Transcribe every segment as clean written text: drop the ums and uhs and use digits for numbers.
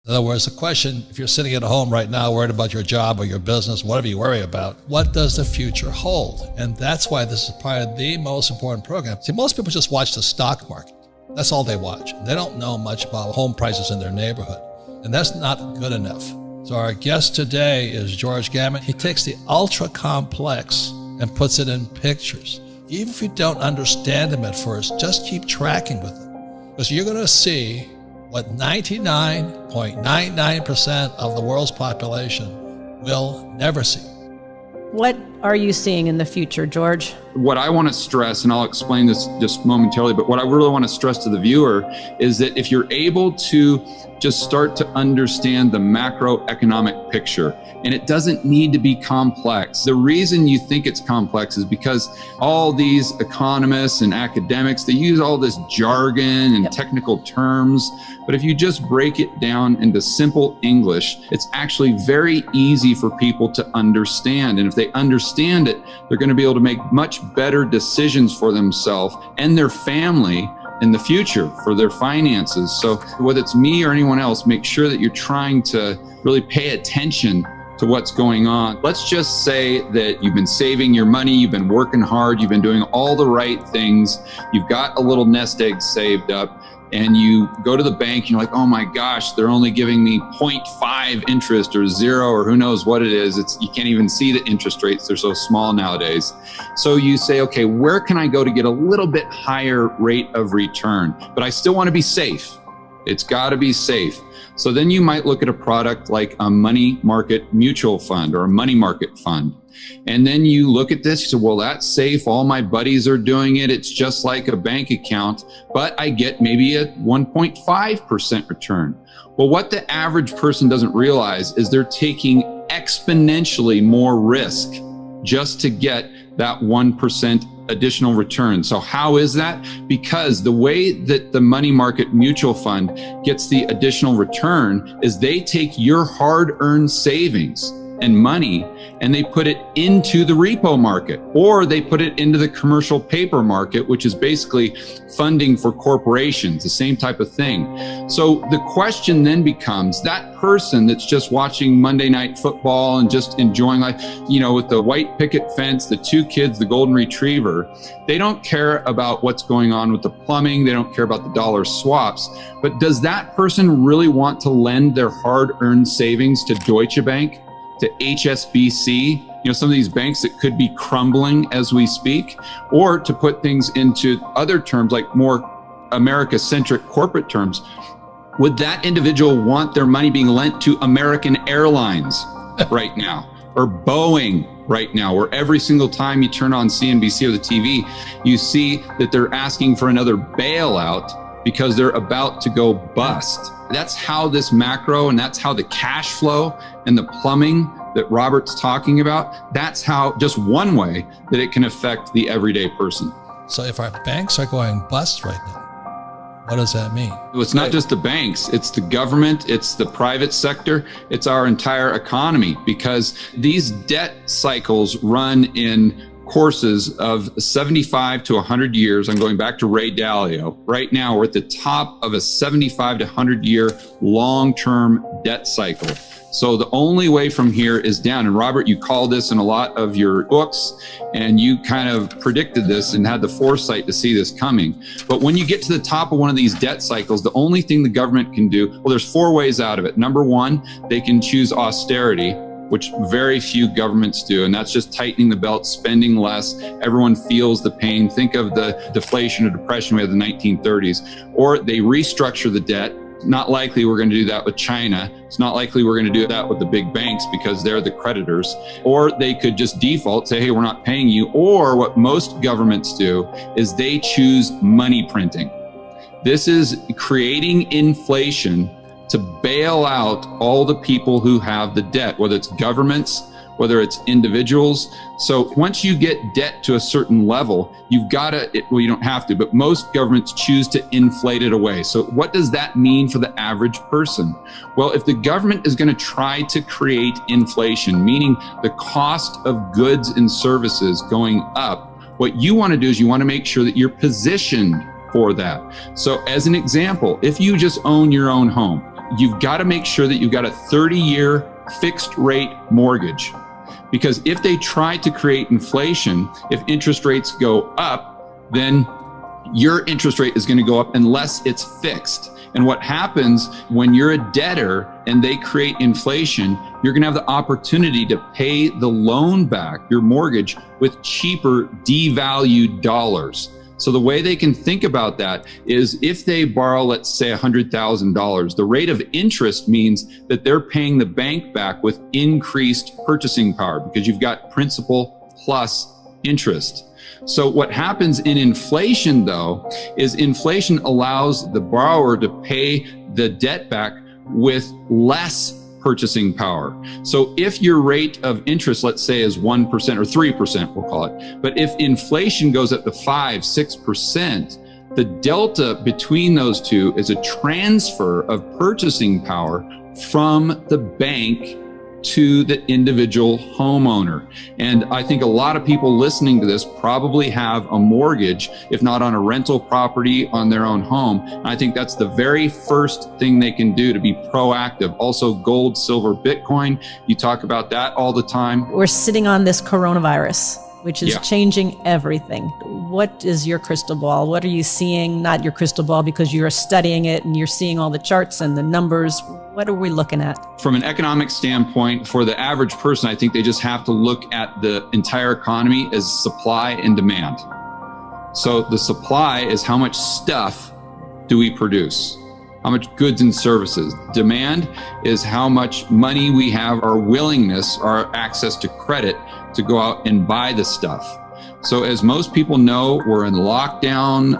In other words, the question, if you're sitting at home right now worried about your job or your business, whatever you worry about, what does the future hold? And that's why this is probably the most important program. See, most people just watch the stock market. That's all they watch. They don't know much about home prices in their neighborhood. And that's not good enough. So our guest today is George Gammon. He takes the ultra complex and puts it in pictures. Even if you don't understand them at first, just keep tracking with them. Because you're going to see what 99.99% of the world's population will never see. What are you seeing in the future, George? What I want to stress, and I'll explain this just momentarily, but what I really want to stress to the viewer is that if you're able to just start to understand the macroeconomic picture, and it doesn't need to be complex. The reason you think it's complex is because all these economists and academics, they use all this jargon and technical terms. But if you just break it down into simple English, it's actually very easy for people to understand. And if they understand it, they're going to be able to make much better decisions for themselves and their family in the future for their finances. So whether it's me or anyone else, make sure that you're trying to really pay attention to what's going on. Let's just say that you've been saving your money, you've been working hard, you've been doing all the right things, you've got a little nest egg saved up, and you go to the bank, you're like, oh my gosh, they're only giving me 0.5 interest or 0 or who knows what it is. You can't even see the interest rates. They're so small nowadays. So you say, okay, where can I go to get a little bit higher rate of return? But I still want to be safe. It's got to be safe. So then you might look at a product like a money market mutual fund or a money market fund. And then you look at this, you say, well, that's safe. All my buddies are doing it. It's just like a bank account, but I get maybe a 1.5% return. Well, what the average person doesn't realize is they're taking exponentially more risk just to get that 1% additional return. So how is that? Because the way that the money market mutual fund gets the additional return is they take your hard-earned savings and money and they put it into the repo market, or they put it into the commercial paper market, which is basically funding for corporations, the same type of thing. So the question then becomes, that person that's just watching Monday Night Football and just enjoying life, you know, with the white picket fence, the 2 kids, the golden retriever, they don't care about what's going on with the plumbing. They don't care about the dollar swaps. But does that person really want to lend their hard-earned savings to Deutsche Bank, to HSBC, you know, some of these banks that could be crumbling as we speak, or to put things into other terms like more America-centric corporate terms? Would that individual want their money being lent to American Airlines right now, or Boeing right now, where every single time you turn on CNBC or the TV, you see that they're asking for another bailout because they're about to go bust? That's how this macro, and that's how the cash flow and the plumbing that Robert's talking about, that's how, just one way that it can affect the everyday person. So if our banks are going bust right now, what does that mean? It's not just the banks, it's the government, it's the private sector, it's our entire economy, because these debt cycles run in courses of 75 to 100 years. I'm going back to Ray Dalio. Right now, we're at the top of a 75 to 100 year long-term debt cycle. So the only way from here is down. And Robert, you called this in a lot of your books, and you kind of predicted this and had the foresight to see this coming. But when you get to the top of one of these debt cycles, the only thing the government can do, well, there's 4 ways out of it. Number 1, they can choose austerity, which very few governments do. And that's just tightening the belt, spending less. Everyone feels the pain. Think of the deflation or depression we had in the 1930s. Or they restructure the debt. Not likely we're going to do that with China. It's not likely we're going to do that with the big banks because they're the creditors. Or they could just default, say, hey, we're not paying you. Or what most governments do is they choose money printing. This is creating inflation to bail out all the people who have the debt, whether it's governments, whether it's individuals. So once you get debt to a certain level, you've got to, well, you don't have to, but most governments choose to inflate it away. So what does that mean for the average person? Well, if the government is going to try to create inflation, meaning the cost of goods and services going up, what you want to do is you want to make sure that you're positioned for that. So as an example, if you just own your own home, you've got to make sure that you've got a 30-year fixed rate mortgage. Because if they try to create inflation, if interest rates go up, then your interest rate is going to go up unless it's fixed. And what happens when you're a debtor and they create inflation, you're going to have the opportunity to pay the loan back, your mortgage, with cheaper devalued dollars. So the way they can think about that is if they borrow, let's say $100,000, the rate of interest means that they're paying the bank back with increased purchasing power because you've got principal plus interest. So what happens in inflation, though, is inflation allows the borrower to pay the debt back with less purchasing power. So if your rate of interest, let's say, is 1% or 3%, we'll call it, but if inflation goes up to 5-6%, the delta between those two is a transfer of purchasing power from the bank to the individual homeowner. And I think a lot of people listening to this probably have a mortgage, if not on a rental property, on their own home. And I think that's the very first thing they can do to be proactive. Also, gold, silver, Bitcoin. You talk about that all the time. We're sitting on this coronavirus, which is Yeah. changing everything. What is your crystal ball? What are you seeing? Not your crystal ball because you're studying it and you're seeing all the charts and the numbers. What are we looking at? From an economic standpoint, for the average person, I think they just have to look at the entire economy as supply and demand. So the supply is how much stuff do we produce? How much goods and services? Demand is how much money we have, our willingness, our access to credit to go out and buy the stuff. So as most people know, we're in lockdown,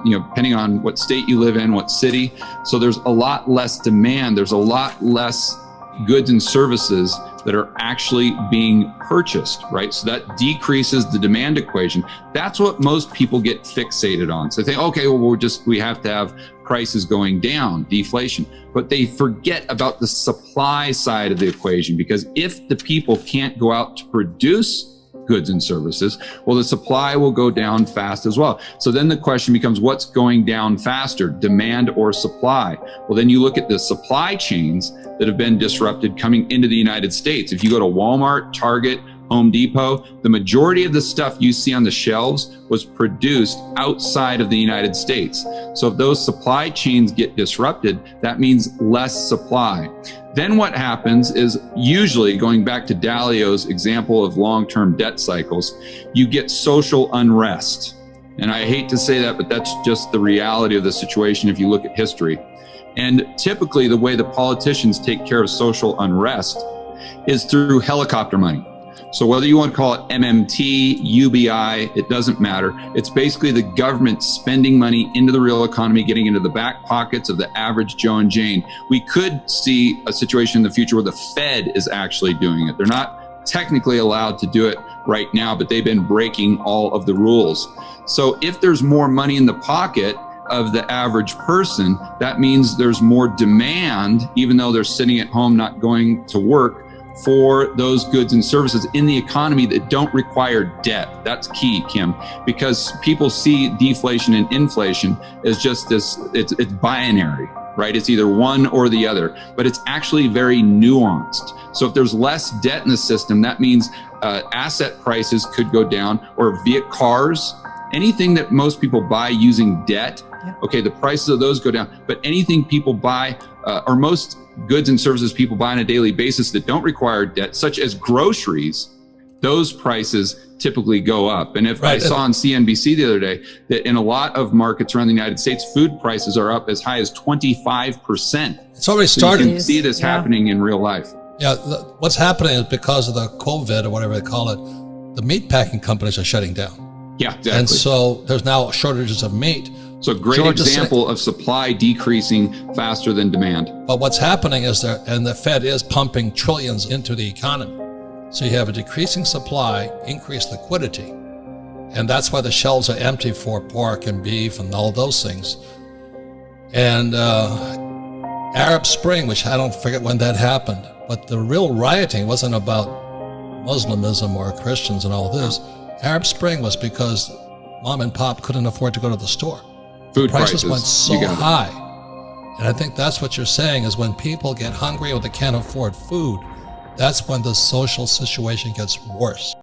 depending on what state you live in, what city. So there's a lot less demand. There's a lot less goods and services that are actually being purchased, right? So that decreases the demand equation. That's what most people get fixated on. So they think, okay, well, we have to have prices going down, deflation. But they forget about the supply side of the equation, because if the people can't go out to produce goods and services, well, the supply will go down fast as well. So then the question becomes, what's going down faster, demand or supply? Well, then you look at the supply chains that have been disrupted coming into the United States. If you go to Walmart, Target, Home Depot, the majority of the stuff you see on the shelves was produced outside of the United States. So if those supply chains get disrupted, that means less supply. Then what happens is, usually, going back to Dalio's example of long-term debt cycles, you get social unrest. And I hate to say that, but that's just the reality of the situation if you look at history. And typically the way the politicians take care of social unrest is through helicopter money. So whether you want to call it MMT, UBI, it doesn't matter. It's basically the government spending money into the real economy, getting into the back pockets of the average Joe and Jane. We could see a situation in the future where the Fed is actually doing it. They're not technically allowed to do it right now, but they've been breaking all of the rules. So if there's more money in the pocket of the average person, that means there's more demand, even though they're sitting at home not going to work, for those goods and services in the economy that don't require debt. That's key, Kim, because people see deflation and inflation as just this, it's binary, right? It's either one or the other, but it's actually very nuanced. So if there's less debt in the system, that means asset prices could go down, or cars, anything that most people buy using debt, okay, the prices of those go down. But anything people buy, or most goods and services people buy on a daily basis that don't require debt, such as groceries, those prices typically go up. And if I saw on CNBC the other day that in a lot of markets around the United States, food prices are up as high as 25%. It's already started. So you can see this happening in real life. Yeah, what's happening is because of the COVID or whatever they call it, the meat packing companies are shutting down. Yeah, exactly. And so there's now shortages of meat. So a great example of supply decreasing faster than demand. But what's happening is the Fed is pumping trillions into the economy. So you have a decreasing supply, increased liquidity. And that's why the shelves are empty for pork and beef and all those things. And Arab Spring, which I don't forget when that happened, but the real rioting wasn't about Muslimism or Christians and all this. Arab Spring was because mom and pop couldn't afford to go to the store. Food Prices went so high. And I think that's what you're saying is when people get hungry or they can't afford food, that's when the social situation gets worse.